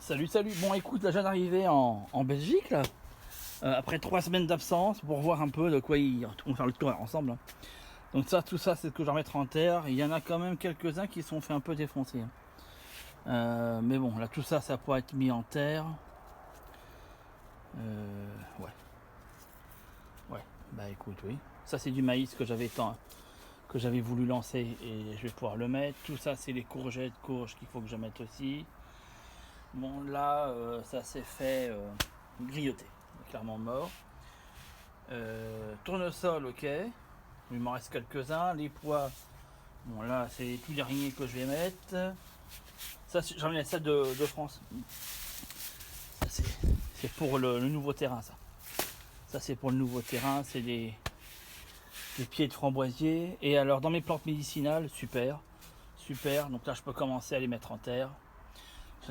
Salut, salut. Bon, écoute, là, je viens d'arriver en Belgique, là, après 3 semaines d'absence, pour voir un peu de quoi on va faire le tour ensemble. Hein. Donc ça, tout ça, c'est ce que je vais remettre en terre. Il y en a quand même quelques-uns qui se sont fait un peu défoncer. Hein. Mais bon, là, tout ça, ça pourrait être mis en terre. Ouais. Ouais. Bah écoute, oui. Ça, c'est du maïs que j'avais voulu lancer et je vais pouvoir le mettre. Tout ça, c'est les courges qu'il faut que je mette aussi. Bon, là, ça s'est fait grilloter, clairement mort. Tournesol, ok. Il m'en reste quelques-uns. Les pois, bon, là, c'est tous les araignées que je vais mettre. Ça, j'en ai ça de France. Ça, c'est pour le nouveau terrain, ça. Ça, c'est pour le nouveau terrain. C'est des pieds de framboisier. Et alors, dans mes plantes médicinales, super. Super. Donc là, je peux commencer à les mettre en terre.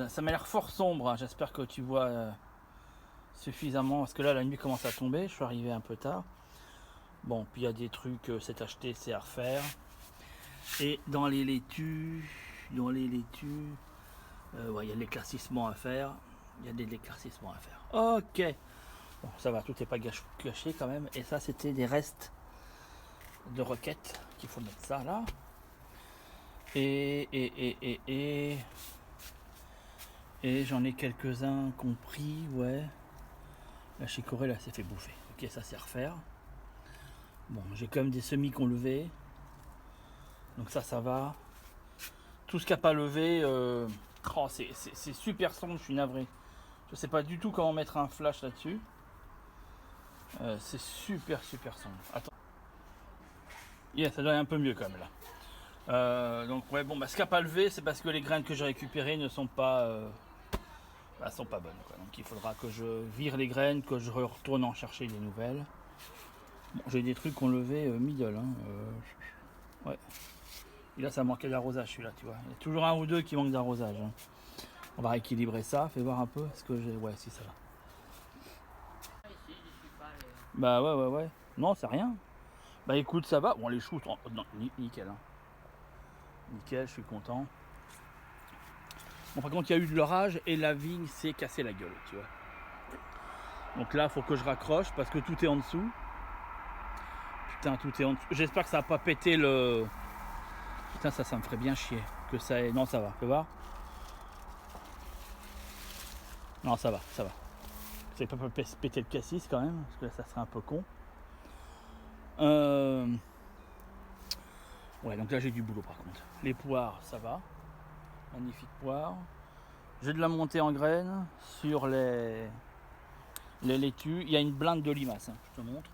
Ça m'a l'air fort sombre, hein. J'espère que tu vois suffisamment, parce que là la nuit commence à tomber, je suis arrivé un peu tard. Bon, puis il y a des trucs, c'est acheté, c'est à refaire. Et dans les laitues, ouais, il y a de l'éclaircissement à faire. Il y a de l'éclaircissement à faire. Ok. Bon, ça va, tout n'est pas gâché quand même. Et ça, c'était des restes de roquettes qu'il faut mettre ça là. Et j'en ai quelques-uns compris, ouais. La chicorée là s'est fait bouffer. Ok, ça c'est à refaire. Bon, j'ai quand même des semis qu'on levé. Donc ça va. Tout ce qui n'a pas levé, c'est super sombre, je suis navré. Je sais pas du tout comment mettre un flash là-dessus. C'est super sombre. Attends. Yeah, ça doit être un peu mieux quand même là. Donc ouais, bon, ce qui n'a pas levé, c'est parce que les graines que j'ai récupérées ne sont pas... sont pas bonnes, quoi. Donc il faudra que je vire les graines, que je retourne en chercher des nouvelles. Bon, j'ai des trucs qu'on levait middle, hein. Ouais. Et là ça manquait d'arrosage, celui-là, tu vois. Il y a toujours un ou deux qui manquent d'arrosage. Hein. On va rééquilibrer ça, fais voir un peu ce que j'ai. Ouais, si ça va. Bah ouais. Non, c'est rien. Bah écoute, ça va. Bon, les choux, non, nickel. Hein. Nickel, je suis content. Bon, par contre, il y a eu de l'orage et la vigne s'est cassée la gueule, tu vois. Donc là, il faut que je raccroche parce que tout est en dessous. Putain, tout est en dessous. J'espère que ça va pas péter le... Putain, ça me ferait bien chier. Que ça ait... Non, ça va, fais voir. Non, ça va. Ça va pas péter le cassis quand même, parce que là, ça serait un peu con. Ouais, donc là, j'ai du boulot par contre. Les poires, ça va. Magnifique poire. J'ai de la montée en graines sur les laitues. Il y a une blinde de limaces, hein, je te montre.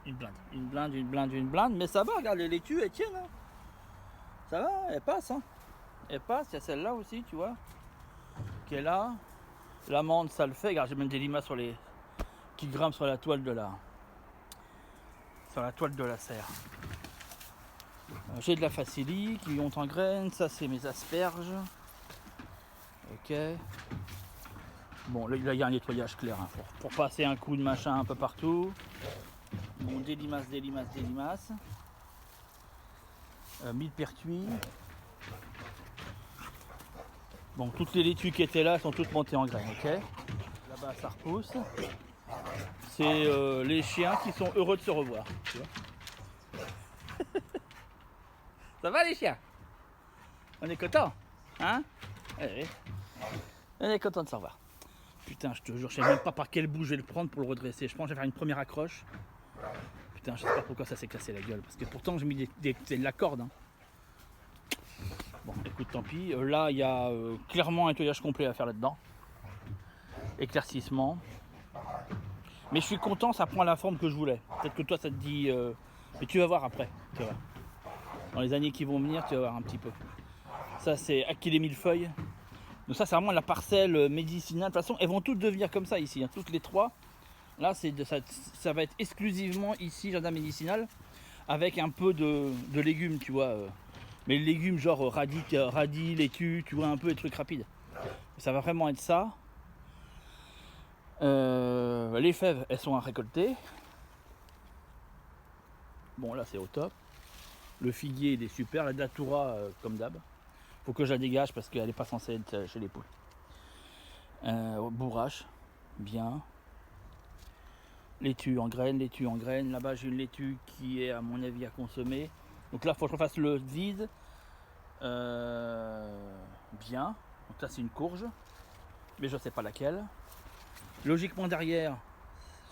Une blinde. Mais ça va, regarde, les laitues, elles tiennent. Hein. Ça va, elles passent. Hein. Elles passent, il y a celle-là aussi, tu vois. Qui est là. L'amande, ça le fait. Regarde, j'ai même des limaces qui grimpent sur la toile de la serre. J'ai de la facilie qui monte en graines. Ça, c'est mes asperges. Ok. Bon, là, il y a un nettoyage clair hein, pour passer un coup de machin un peu partout. Bon, des limaces. Millepertuis. Bon, toutes les laitues qui étaient là sont toutes montées en graines, ok. Là-bas, ça repousse. C'est les chiens qui sont heureux de se revoir. Tu vois. Ça va les chiens? On est content, hein? Ouais. On est content de se revoir. Putain, je te jure, je sais même pas par quel bout je vais le prendre pour le redresser. Je pense que je vais faire une première accroche. Putain, je sais pas pourquoi ça s'est cassé la gueule. Parce que pourtant, j'ai mis de la corde. Hein. Bon, écoute, tant pis. Là, il y a clairement un nettoyage complet à faire là-dedans. Éclaircissement. Mais je suis content, ça prend la forme que je voulais. Peut-être que toi, ça te dit... Mais tu vas voir après. Tu vas voir. Dans les années qui vont venir, tu vas voir un petit peu. Ça, c'est acquis les millefeuilles. Donc ça, c'est vraiment la parcelle médicinale. De toute façon, elles vont toutes devenir comme ça ici. Hein. Toutes les trois. Là, ça va être exclusivement ici, jardin médicinal. Avec un peu de légumes, tu vois. Mais les légumes genre radis, laitue, tu vois, un peu les trucs rapides. Ça va vraiment être ça. Les fèves, elles sont à récolter. Bon, là, c'est au top. Le figuier, il est super. La datura, comme d'hab. Faut que je la dégage parce qu'elle n'est pas censée être chez les poules. Bourrache, bien. Laitue en graines, laitue en graines. Là-bas, j'ai une laitue qui est, à mon avis, à consommer. Donc là, il faut que je refasse le vide. Bien. Donc là, c'est une courge. Mais je ne sais pas laquelle. Logiquement, derrière,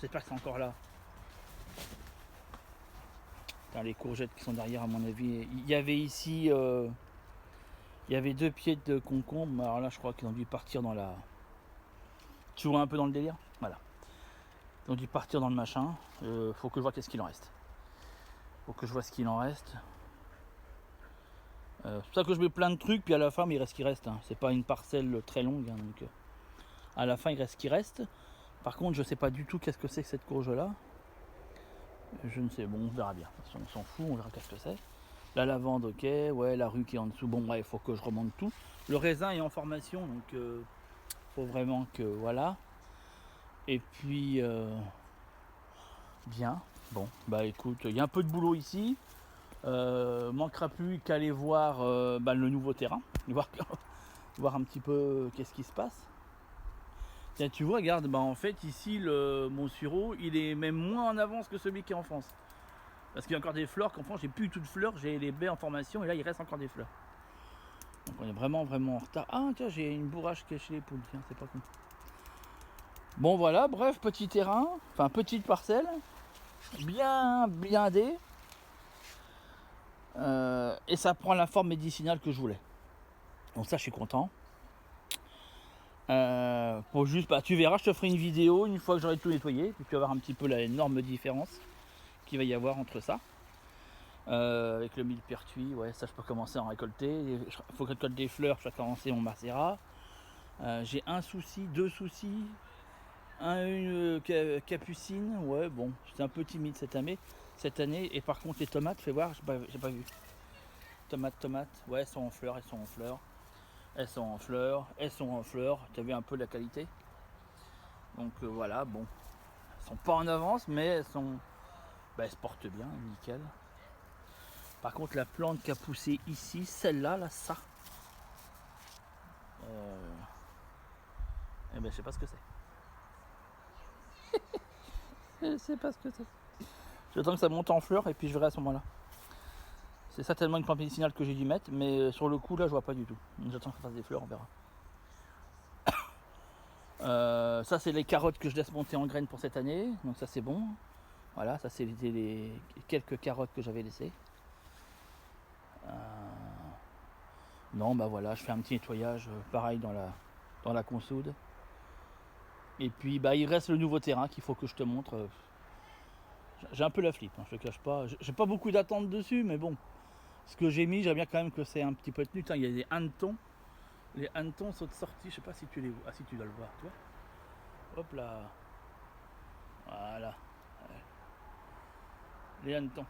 j'espère que c'est encore là. Putain, les courgettes qui sont derrière, à mon avis. Il y avait ici... il y avait 2 pieds de concombre. Alors là, je crois qu'ils ont dû partir dans la... Tu vois un peu dans le délire? Voilà. Ils ont dû partir dans le machin. Faut que je vois qu'est-ce qu'il en reste. Faut que je vois ce qu'il en reste. C'est pour ça que je mets plein de trucs, puis à la fin, mais il reste ce qui reste. Hein. C'est pas une parcelle très longue, hein, donc à la fin, il reste ce qui reste. Par contre, je sais pas du tout qu'est-ce que c'est que cette courge-là. Je ne sais, bon, on verra bien. On s'en fout, on verra qu'est-ce que c'est. La lavande, ok, ouais, la rue qui est en dessous, bon, ouais, il faut que je remonte tout. Le raisin est en formation, donc faut vraiment que, voilà. Et puis, bien, bon, bah écoute, il y a un peu de boulot ici. Manquera plus qu'à aller voir le nouveau terrain, voir un petit peu qu'est-ce qui se passe. Tiens, tu vois, regarde, en fait ici mon sureau, il est même moins en avance que celui qui est en France. Parce qu'il y a encore des fleurs qu'en France j'ai plus tout de fleurs, j'ai les baies en formation et là il reste encore des fleurs. Donc on est vraiment en retard. Ah tiens, j'ai une bourrache qui est chez les poules, tiens, c'est pas con. Bon voilà, bref, petit terrain, enfin petite parcelle, bien blindée. Et ça prend la forme médicinale que je voulais. Donc ça je suis content. Pour juste, tu verras, je te ferai une vidéo une fois que j'aurai tout nettoyé, puis tu vas voir un petit peu la énorme différence qu'il va y avoir entre ça. Avec le millepertuis, ouais, ça je peux commencer à en récolter. Il faut que je récolte des fleurs, je vais commencer mon macérat. J'ai un souci, 2 soucis. Une capucine, ouais, bon, c'est un peu timide cette année. Et par contre, les tomates, fais voir, j'ai pas vu. Tomates, ouais, elles sont en fleurs, elles sont en fleurs. Tu as vu un peu la qualité. Donc voilà, bon, elles sont pas en avance, mais elles se portent bien, nickel. Par contre, la plante qui a poussé ici, celle-là, là, ça. Je sais pas ce que c'est. Je sais pas ce que c'est. J'attends que ça monte en fleurs et puis je verrai à ce moment-là. C'est certainement une plante médicinale que j'ai dû mettre, mais sur le coup là je vois pas du tout. J'attends que ça fasse des fleurs, on verra. Ça c'est les carottes que je laisse monter en graines pour cette année, donc ça c'est bon. Voilà, ça c'est les quelques carottes que j'avais laissées. Non, voilà, je fais un petit nettoyage pareil dans la consoude. Et puis il reste le nouveau terrain qu'il faut que je te montre. J'ai un peu la flip, hein, je te cache pas. J'ai pas beaucoup d'attentes dessus, mais bon. Ce que j'ai mis, j'aime bien quand même que c'est un petit peu tenu. Il y a des hannetons. Les hannetons sont sortis, je sais pas si tu les vois. Ah si, tu dois le voir, toi. Hop là. Voilà. Les hannetons.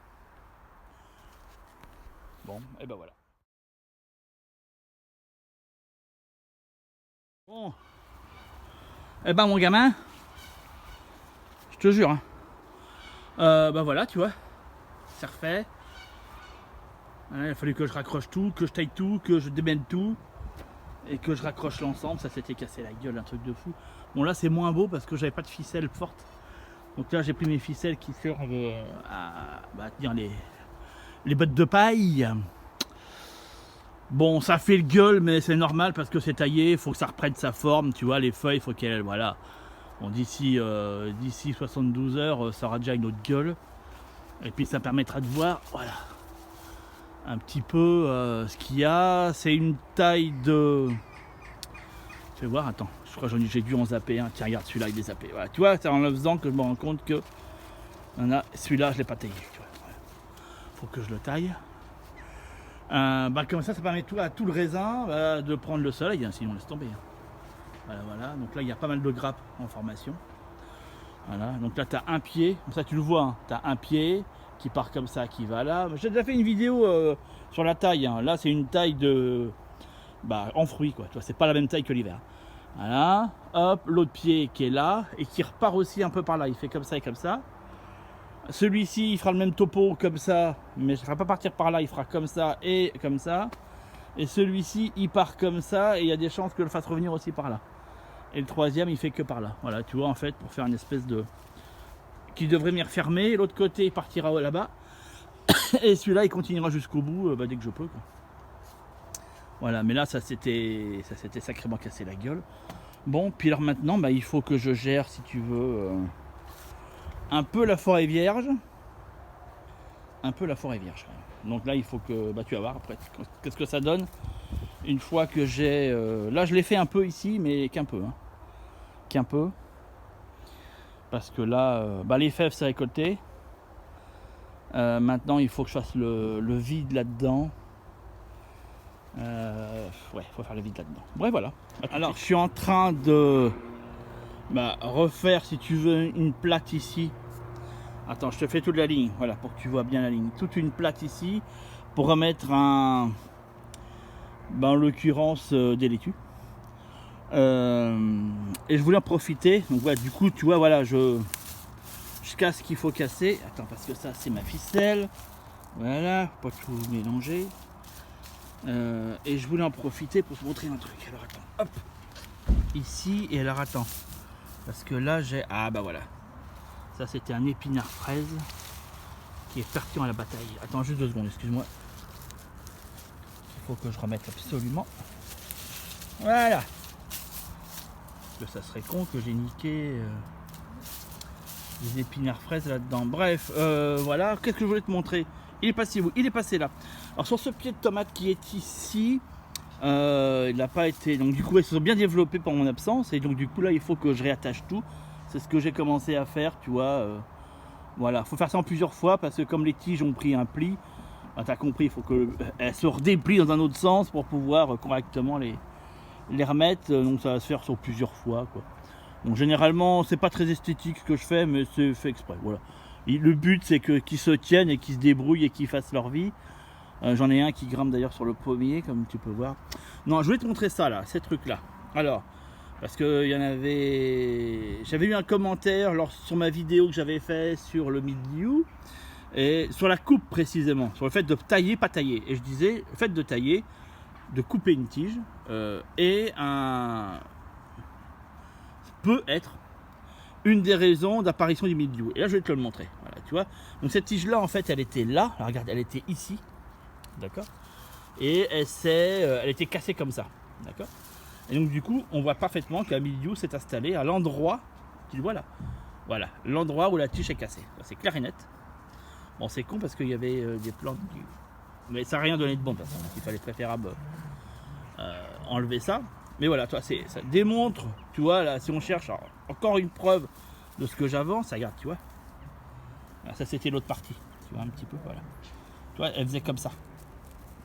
Bon, et voilà. Bon. Mon gamin, je te jure, hein. Voilà, tu vois. C'est refait. Il a fallu que je raccroche tout, que je taille tout, que je démêle tout et que je raccroche l'ensemble. Ça s'était cassé la gueule, un truc de fou. Bon là c'est moins beau parce que j'avais pas de ficelle forte. Donc là j'ai pris mes ficelles qui servent à tenir les bottes de paille. Bon, ça fait le gueule, mais c'est normal parce que c'est taillé. Il faut que ça reprenne sa forme, tu vois. Les feuilles, il faut qu'elles, voilà. Bon, d'ici 72 heures, ça aura déjà une autre gueule. Et puis ça permettra de voir, voilà, un petit peu ce qu'il y a. C'est une taille de... Je vais voir, attends, je crois que j'ai dû en zapper un. Tiens, regarde, celui-là, il est zappé. Voilà, tu vois, c'est en le faisant que je me rends compte que celui-là, je ne l'ai pas taillé. Tu vois. Faut que je le taille. Comme ça permet à tout le raisin de prendre le soleil, hein, sinon on laisse tomber. Voilà. Donc là, il y a pas mal de grappes en formation. Voilà, donc là, tu as un pied, comme ça tu le vois, hein, tu as un pied qui part comme ça, qui va là. J'ai déjà fait une vidéo sur la taille. Hein. Là, c'est une taille de... en fruits, quoi. Tu vois, c'est pas la même taille que l'hiver. Voilà, hop, l'autre pied qui est là et qui repart aussi un peu par là. Il fait comme ça et comme ça. Celui-ci, il fera le même topo comme ça, mais je ne ferai pas partir par là. Il fera comme ça et comme ça. Et celui-ci, il part comme ça et il y a des chances que je le fasse revenir aussi par là. Et le troisième, il fait que par là. Voilà, tu vois, en fait, pour faire une espèce de... qui devrait venir fermer. L'autre côté, il partira là-bas. Et celui-là, il continuera jusqu'au bout, dès que je peux, quoi. Voilà, mais là, ça s'était sacrément cassé la gueule. Bon, puis alors maintenant, il faut que je gère, si tu veux, un peu la forêt vierge. Un peu la forêt vierge. Donc là, il faut que... tu vas voir après, qu'est-ce que ça donne. Une fois que j'ai... là, je l'ai fait un peu ici, mais qu'un peu. Hein. Qu'un peu. Parce que là, les fèves, c'est récolté. Maintenant, il faut que je fasse le vide là-dedans. Ouais, il faut faire le vide là-dedans. Bref, voilà. Alors, je suis en train de refaire, si tu veux, une plate ici. Attends, je te fais toute la ligne, voilà, pour que tu vois bien la ligne. Toute une plate ici, pour remettre en l'occurrence, des laitues. Et je voulais en profiter. Donc voilà, du coup, tu vois, voilà, je casse ce qu'il faut casser. Attends, parce que ça, c'est ma ficelle. Voilà, pas tout mélanger. Et je voulais en profiter pour te montrer un truc. Alors attends, hop, ici, et alors attends, parce que là j'ai, voilà, ça c'était un épinard fraise qui est parti à la bataille. Attends juste 2 secondes, excuse-moi, il faut que je remette absolument, voilà, parce que ça serait con que j'ai niqué des épinards fraises là-dedans. Bref, voilà, qu'est-ce que je voulais te montrer. Il est passé où? Il est passé là. Alors sur ce pied de tomate qui est ici, il n'a pas été... Donc du coup, ils se sont bien développés pendant mon absence. Et donc du coup, là, il faut que je réattache tout. C'est ce que j'ai commencé à faire, tu vois. Voilà, il faut faire ça en plusieurs fois parce que comme les tiges ont pris un pli, tu as compris, il faut qu'elles se redéplient dans un autre sens pour pouvoir correctement les remettre. Donc ça va se faire sur plusieurs fois, quoi. Donc généralement, c'est pas très esthétique ce que je fais, mais c'est fait exprès, voilà. Et le but, c'est qu'ils se tiennent et qu'ils se débrouillent et qu'ils fassent leur vie. J'en ai un qui grimpe d'ailleurs sur le pommier, comme tu peux voir. Non, je vais te montrer ça là, ces trucs là. Alors, parce que il y en avait... J'avais eu un commentaire sur ma vidéo que j'avais fait sur le milieu et sur la coupe précisément, sur le fait de tailler, pas tailler. Et je disais, le fait de tailler, de couper une tige peut être une des raisons d'apparition du mildiou. Et là, je vais te le montrer. Voilà, tu vois. Donc cette tige là, en fait, elle était là. Alors, regarde, elle était ici. D'accord. Et elle était cassée comme ça. D'accord. Et donc du coup, on voit parfaitement qu'un mildiou s'est installé à l'endroit, tu le vois là. Voilà, l'endroit où la tige est cassée. C'est clair et net. Bon, c'est con parce qu'il y avait des plantes qui... Mais ça n'a rien donné de bon, parce qu'il fallait préférable enlever ça. Mais voilà, toi, ça démontre, tu vois, là, si on cherche encore une preuve de ce que j'avance, regarde, tu vois. Alors, ça, c'était l'autre partie, tu vois, un petit peu, voilà. Tu vois, elle faisait comme ça.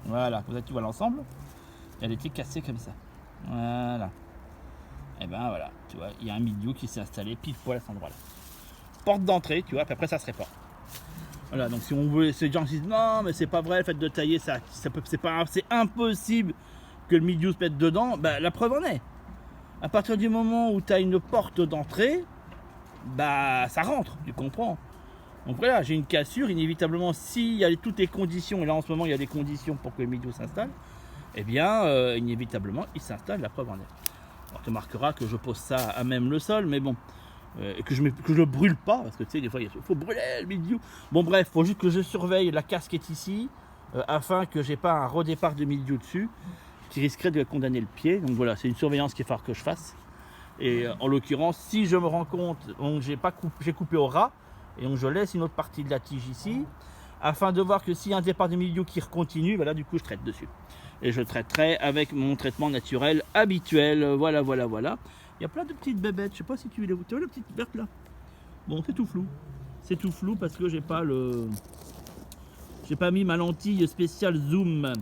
Voilà, comme ça, tu vois l'ensemble. Elle était cassée comme ça. Voilà. Et ben voilà, tu vois, il y a un mildiou qui s'est installé pile poil à cet endroit-là. Porte d'entrée, tu vois, puis après, ça se répand. Voilà, donc si on veut, ces gens qui disent non, mais c'est pas vrai, le fait de tailler, c'est impossible que le mildiou se mette dedans, la preuve en est. À partir du moment où tu as une porte d'entrée, ça rentre, tu comprends. Donc voilà, j'ai une cassure, inévitablement, s'il y a toutes les conditions, et là en ce moment il y a des conditions pour que le mildiou s'installe, eh bien, inévitablement, il s'installe, la preuve en est. Alors tu remarqueras que je pose ça à même le sol, mais bon, et que je le brûle pas, parce que tu sais, des fois il faut brûler le mildiou. Bon bref, il faut juste que je surveille la casse qui est ici, afin que j'ai pas un redépart de mildiou dessus, qui risquerait de condamner le pied. Donc voilà, c'est une surveillance qu'il va falloir que je fasse. Et en l'occurrence, si je me rends compte, donc j'ai coupé au ras, et donc je laisse une autre partie de la tige ici, afin de voir que s'il y a un départ de mildiou qui continue, là du coup je traite dessus. Et je traiterai avec mon traitement naturel habituel. Voilà. Il y a plein de petites bébêtes, je sais pas si tu vois la petite verte là. Bon, c'est tout flou. C'est tout flou parce que j'ai pas mis ma lentille spéciale zoom.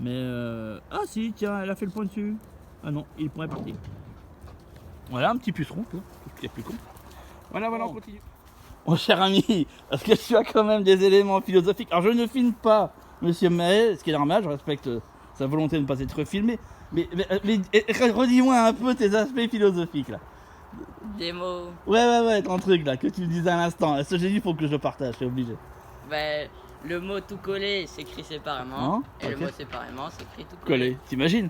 Mais ah si, tiens, elle a fait le point dessus. Ah non, il pourrait partir. Voilà, un petit puceron, tout ce qu'il y a plus con. Voilà, on continue. Mon cher ami, parce que tu as quand même des éléments philosophiques. Alors je ne filme pas Monsieur Maé, ce qui est normal, je respecte sa volonté de ne pas être filmé. Mais redis-moi un peu tes aspects philosophiques là. Des mots. Ouais, ton truc là, que tu disais à l'instant. Ce que j'ai dit, il faut que je le partage, c'est obligé. Le mot tout collé s'écrit séparément. Et le mot séparément s'écrit tout collé. T'imagines?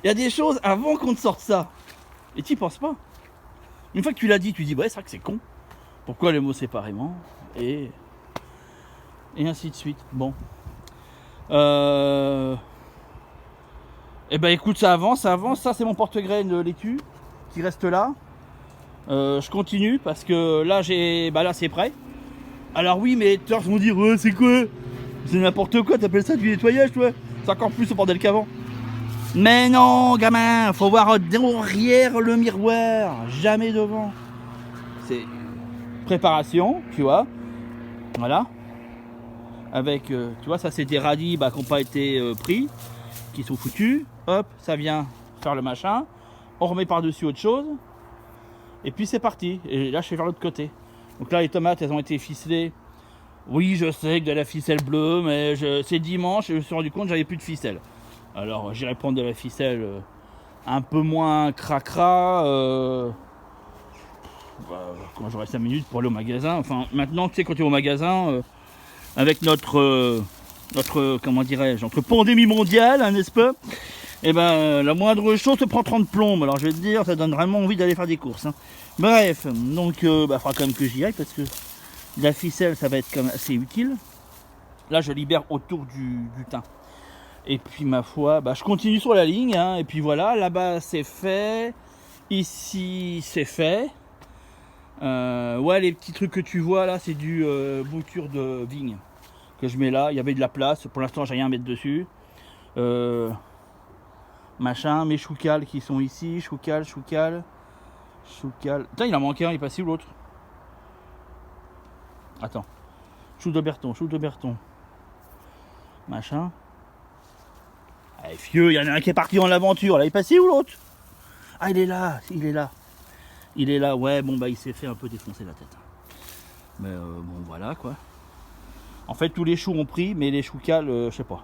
Il y a des choses avant qu'on te sorte ça. Et tu y penses pas. Une fois que tu l'as dit, tu dis, ouais, c'est vrai que c'est con. Pourquoi les mots séparément? Et ainsi de suite. Bon. Et ben écoute, ça avance. Ça, c'est mon porte-graine de l'écu qui reste là. Je continue parce que là, là, c'est prêt. Alors oui, mais tu vas me dire, ouais, c'est quoi? C'est n'importe quoi, t'appelles ça du nettoyage, toi? C'est encore plus au bordel qu'avant. Mais non, gamin, faut voir derrière le miroir, jamais devant. C'est préparation, tu vois. Voilà. Avec, tu vois, ça c'est des radis qui n'ont pas été pris, qui sont foutus. Hop, ça vient faire le machin. On remet par-dessus autre chose. Et puis c'est parti. Et là, je vais vers l'autre côté. Donc là, les tomates, elles ont été ficelées. Oui, je sais que de la ficelle bleue, mais c'est dimanche et je me suis rendu compte que j'avais plus de ficelle. Alors, j'irai prendre de la ficelle un peu moins cracra. Quand j'aurai 5 minutes pour aller au magasin. Enfin, maintenant, tu sais, quand tu es au magasin, avec notre comment dirais-je, notre pandémie mondiale, hein, n'est-ce pas? Et ben, la moindre chose te prend 30 plombes. Alors, je vais te dire, ça donne vraiment envie d'aller faire des courses. Hein. Bref, donc, faudra quand même que j'y aille parce que la ficelle, ça va être quand même assez utile. Là, je libère autour du thym. Et puis, ma foi, je continue sur la ligne. Hein, et puis voilà, là-bas, c'est fait. Ici, c'est fait. Ouais, les petits trucs que tu vois là, c'est du bouture de vigne que je mets là. Il y avait de la place. Pour l'instant, j'ai rien à mettre dessus. Machin, mes choucals qui sont ici. Choucal. Putain, il en manque un, il est passé où l'autre? Attends. Chou de Berton. Machin. Allez, fieux, il y en a un qui est parti en aventure. Là, il est passé où l'autre? Ah, il est là. Ouais, bon, il s'est fait un peu défoncer la tête. Mais bon, voilà, quoi. En fait, tous les choux ont pris, mais les choucals, je sais pas.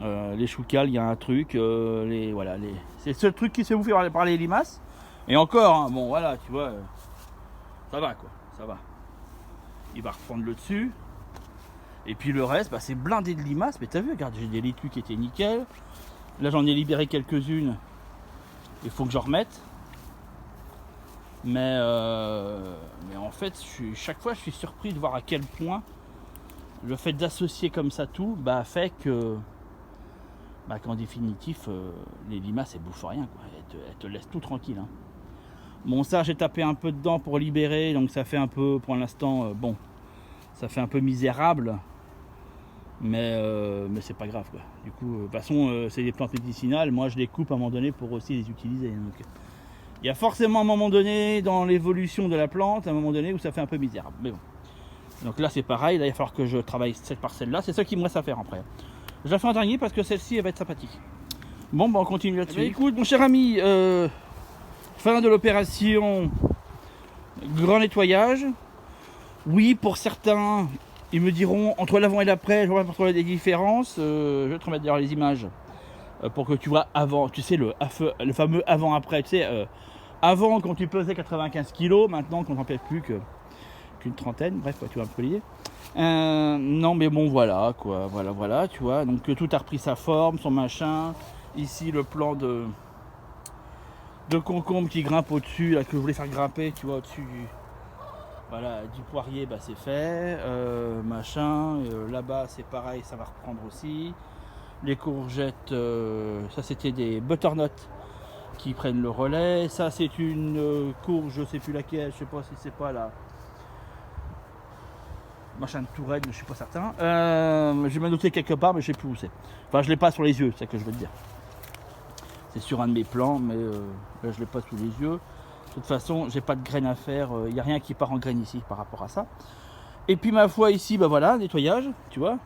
Les choucals, il y a un truc. C'est le seul truc qui se fait bouffer par les limaces. Et encore, hein, bon, voilà, tu vois. Ça va, quoi. Ça va. Il va reprendre le dessus. Et puis le reste, c'est blindé de limaces. Mais t'as vu, regarde, j'ai des laitues qui étaient nickel. Là, j'en ai libéré quelques-unes. Il faut que j'en remette. Mais en fait, chaque fois, je suis surpris de voir à quel point le fait d'associer comme ça tout fait que qu'en définitif, les limaces, elles bouffent rien, quoi. Elles te laissent tout tranquille. Hein. Bon, ça, j'ai tapé un peu dedans pour libérer, donc ça fait un peu, pour l'instant, bon, ça fait un peu misérable. Mais c'est pas grave, quoi. Du coup, de toute façon, c'est des plantes médicinales. Moi, je les coupe à un moment donné pour aussi les utiliser. Donc, il y a forcément un moment donné dans l'évolution de la plante, un moment donné où ça fait un peu misérable. Mais bon. Donc là, c'est pareil. Là, il va falloir que je travaille cette parcelle-là. C'est ça qui me reste à faire après. Je la fais en dernier parce que celle-ci, elle va être sympathique. Bon, on continue là-dessus. Écoute, mon cher ami, fin de l'opération, grand nettoyage. Oui, pour certains, ils me diront entre l'avant et l'après, je vois pas trop les différences. Je vais te remettre d'ailleurs les images pour que tu vois avant. Tu sais, le fameux avant-après. Tu sais, avant, quand tu pesais 95 kg, maintenant, quand on n'en pèse plus qu'une trentaine. Bref, quoi, tu vois un peu l'idée. Non, mais bon, voilà, quoi. Voilà, tu vois. Donc, tout a repris sa forme, son machin. Ici, le plan de concombre qui grimpe au-dessus, là, que je voulais faire grimper, tu vois, au-dessus du poirier, c'est fait. Machin. Là-bas, c'est pareil, ça va reprendre aussi. Les courgettes, ça, c'était des butternuts qui prennent le relais. Ça, c'est une courge, je sais plus laquelle, je sais pas si c'est pas là. Machin de Touraine, je suis pas certain. Je vais m'annoter quelque part, mais je sais plus où c'est. Enfin, je l'ai pas sur les yeux, c'est ça que je veux te dire. C'est sur un de mes plans, mais là, je l'ai pas sous les yeux. De toute façon, j'ai pas de graines à faire. Il n'y a rien qui part en graines ici par rapport à ça. Et puis, ma foi, ici, voilà, nettoyage, tu vois.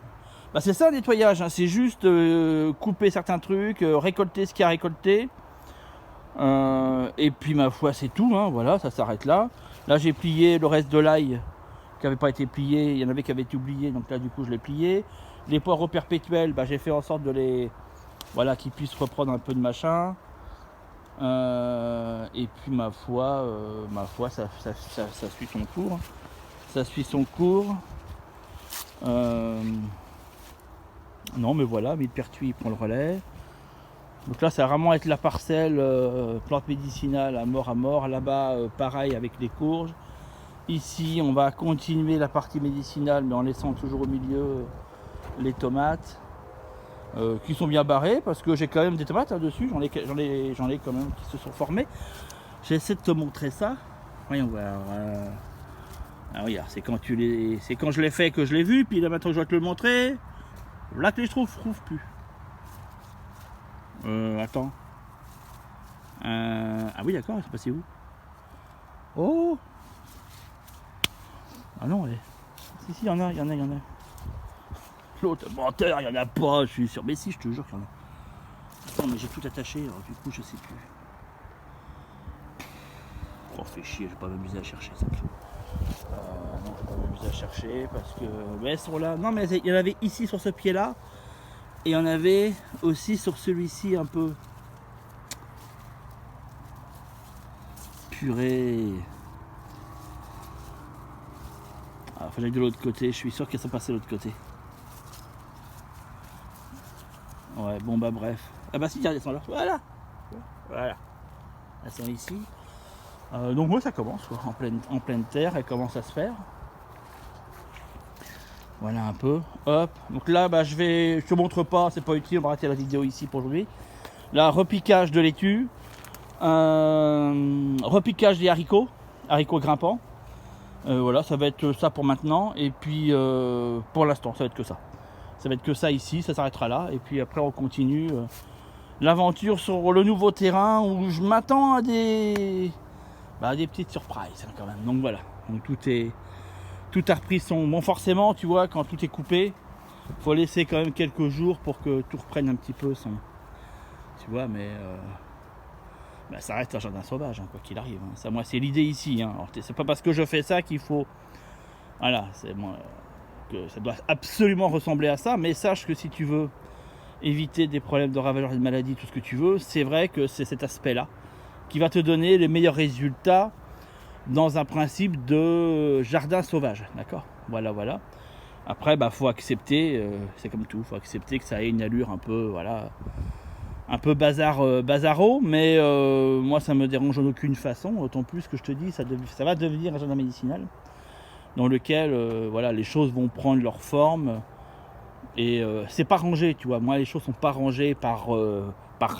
C'est ça, le nettoyage. Hein, c'est juste couper certains trucs, récolter ce qu'il y a à récolter. Et puis, ma foi, c'est tout. Hein, voilà, ça s'arrête là. Là, j'ai plié le reste de l'ail qui n'avait pas été plié. Il y en avait qui avaient été oubliés, donc là, du coup, je l'ai plié. Les poireaux perpétuels, j'ai fait en sorte de les... Voilà, qu'ils puissent reprendre un peu de machin. Et puis ma foi, ça suit son cours. Ça suit son cours. Non, mais voilà, Millepertuis il prend le relais. Donc là, ça va vraiment être la parcelle plante médicinale à mort. Là-bas, pareil avec les courges. Ici, on va continuer la partie médicinale, mais en laissant toujours au milieu les tomates. Qui sont bien barrées, parce que j'ai quand même des tomates dessus. J'en ai quand même qui se sont formées. J'essaie de te montrer ça. Voyons voir. Ah, regarde, c'est quand je l'ai fait que je l'ai vu, puis là maintenant je dois te le montrer. Là que je trouve plus. Attends. Ah oui, d'accord, c'est passé où? Oh! Ah non, si, il y en a. L'autre menteur, il n'y en a pas, je suis sûr. Mais si, je te jure qu'il y en a. Attends, mais j'ai tout attaché, alors du coup, je sais plus. Oh, fait chier, je vais pas m'amuser à chercher ça. Non, je vais pas m'amuser à chercher parce que. Mais elles sont là. Non, mais il y en avait ici sur ce pied-là. Et il y en avait aussi sur celui-ci un peu. Purée. Ah, faut que j'aille de l'autre côté, je suis sûr qu'elles sont passées de l'autre côté. Ouais, bon bah bref. Ah bah si, elles sont là. Voilà. Elles sont ici. Donc moi ça commence quoi. En pleine terre, elle commence à se faire. Voilà un peu. Hop. Donc là bah je te montre pas, c'est pas utile, on va arrêter la vidéo ici pour aujourd'hui. Là, repiquage de laitue. Repiquage des haricots grimpants. Voilà, ça va être ça pour maintenant. Et puis pour l'instant, ça va être que ça. Ça va être que ça ici, ça s'arrêtera là. Et puis après on continue l'aventure sur le nouveau terrain où je m'attends à des petites surprises hein, quand même. Donc voilà, donc tout a repris son... Bon forcément tu vois quand tout est coupé, faut laisser quand même quelques jours pour que tout reprenne un petit peu son... Tu vois mais ça reste un jardin sauvage hein, quoi qu'il arrive. Hein. Ça moi c'est l'idée ici. Hein. Alors c'est pas parce que je fais ça qu'il faut... Voilà, c'est moi... que ça doit absolument ressembler à ça, mais sache que si tu veux éviter des problèmes de ravageurs et de maladies, tout ce que tu veux, c'est vrai que c'est cet aspect-là qui va te donner les meilleurs résultats dans un principe de jardin sauvage, d'accord ? Voilà. Après, faut accepter, c'est comme tout, faut accepter que ça ait une allure un peu, voilà, un peu bazaro, mais moi ça me dérange en aucune façon, autant plus que je te dis, ça va devenir un jardin médicinal dans lequel voilà, les choses vont prendre leur forme et c'est pas rangé, tu vois. Moi, les choses sont pas rangées par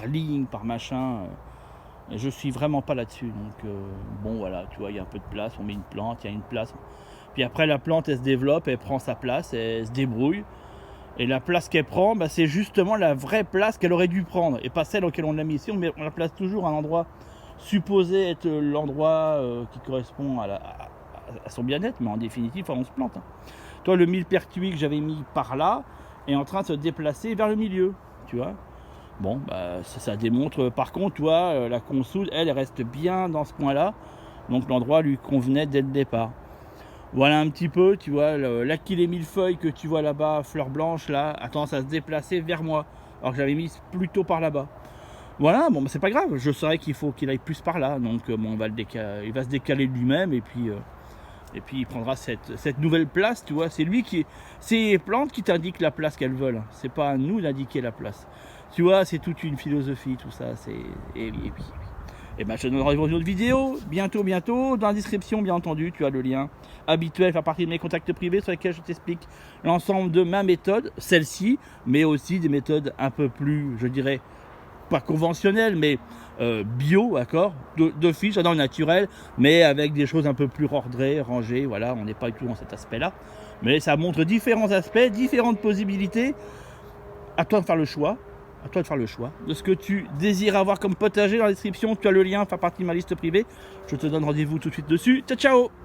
ligne, par machin. Je suis vraiment pas là-dessus. Donc bon, voilà, tu vois, il y a un peu de place, on met une plante, il y a une place. Puis après, la plante, elle se développe, elle prend sa place, elle se débrouille. Et la place qu'elle prend, c'est justement la vraie place qu'elle aurait dû prendre et pas celle auquel on l'a mis ici. On la place toujours à un endroit supposé être l'endroit qui correspond à son bien-être, mais en définitive, on se plante. Hein. Toi, le millepertuis que j'avais mis par là est en train de se déplacer vers le milieu, tu vois. Bon, ça démontre, par contre, toi, la consoude, elle reste bien dans ce coin-là, donc l'endroit lui convenait dès le départ. Voilà un petit peu, tu vois, l'Achille millefeuille que tu vois là-bas, fleur blanche, là, a tendance à se déplacer vers moi, alors que j'avais mis plutôt par là-bas. Voilà, bon, c'est pas grave, je saurais qu'il faut qu'il aille plus par là, donc bon, il va se décaler lui-même, et puis il prendra cette nouvelle place, tu vois. C'est les plantes qui t'indiquent la place qu'elles veulent. C'est pas à nous d'indiquer la place. Tu vois, c'est toute une philosophie, tout ça. Et je te donne rendez-vous dans une autre vidéo. Bientôt. Dans la description, bien entendu, tu as le lien habituel, faire partie de mes contacts privés sur lesquels je t'explique l'ensemble de ma méthode, celle-ci, mais aussi des méthodes un peu plus, je dirais, pas conventionnelles, mais bio, d'accord, d'office, dans le naturel, mais avec des choses un peu plus ordrées, rangées, voilà, on n'est pas du tout dans cet aspect-là. Mais ça montre différents aspects, différentes possibilités. À toi de faire le choix. De ce que tu désires avoir comme potager. Dans la description, tu as le lien, faire partie de ma liste privée. Je te donne rendez-vous tout de suite dessus. Ciao, ciao!